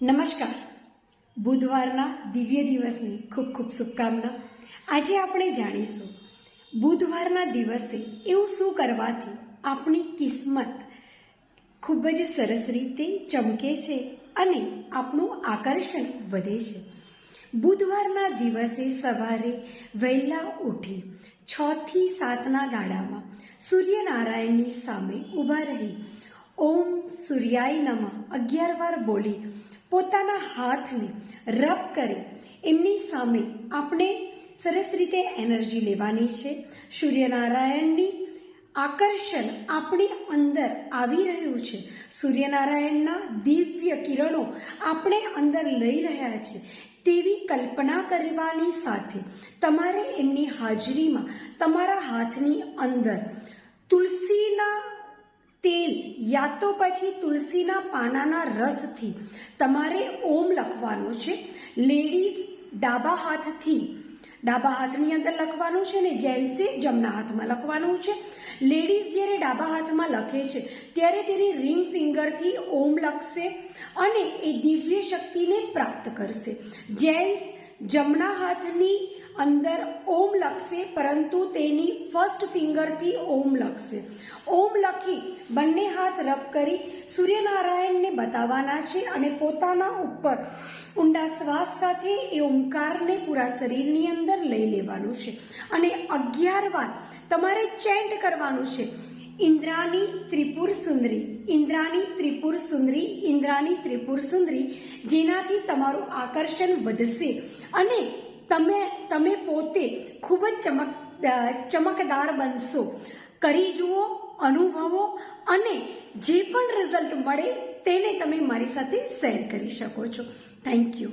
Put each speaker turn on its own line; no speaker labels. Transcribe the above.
નમસ્કાર. બુધવારના દિવ્ય દિવસની ખૂબ ખૂબ શુભકામના. આજે આપણે જાણીશું બુધવારના દિવસે એવું શું કરવાથી આપણી કિસ્મત ખૂબ જ સરસ રીતે ચમકે છે અને આપણું આકર્ષણ વધે છે. બુધવારના દિવસે સવારે વહેલા ઉઠી 6 થી 7ના ગાળામાં સૂર્યનારાયણની સામે ઊભા રહી ઓમ સૂર્યાય નમઃ 11 વાર બોલી પોતાના હાથને રબ કરી એમની સામે આપણે સરસ રીતે એનર્જી લેવાની છે. સૂર્યનારાયણની આકર્ષણ આપણી અંદર આવી રહ્યું છે. સૂર્યનારાયણના દિવ્ય કિરણો આપણે અંદર લઈ રહ્યા છે તેવી કલ્પના કરવાની સાથે તમારે એમની હાજરીમાં તમારા હાથની અંદર તુલસીના તેલ યા તો પછી તુલસીના પાનાના રસથી તમારે ઓમ લખવાનો છે. લેડીઝ ડાબા હાથની અંદર લખવાનું છે ને જેન્ટ્સે જમણા હાથમાં લખવાનું છે. લેડીઝ જ્યારે ડાબા હાથમાં લખે છે ત્યારે તેની રિંગ ફિંગરથી ઓમ લખશે અને એ દિવ્ય શક્તિને પ્રાપ્ત કરશે. જેન્ટ્સ જમણા હાથની અંદર ઓમ લખશે પરંતુ તેની ફર્સ્ટ ફિંગરથી ઓમ લખશે. ઓમ લખી બંને હાથ રબ કરી સૂર્યનારાયણને બતાવવાના છે અને પોતાના ઉપર ઊંડા શ્વાસ સાથે એ ઓમકારને પૂરા શરીરની અંદર લઈ લેવાનું છે અને 11 વાર તમારે ચેન્ટ કરવાનું છે. ઇન્દ્રાની ત્રિપુર સુંદરી, ઇન્દ્રાની ત્રિપુર સુંદરી, ઇન્દ્રાની ત્રિપુર સુંદરી, જેનાથી તમારું આકર્ષણ વધશે અને તમે પોતે ખૂબ જ ચમકદાર બનશો. કરી જુઓ, અનુભવો અને જે પણ રિઝલ્ટ મળે તેને તમે મારી સાથે શેર કરી શકો છો. Thank you.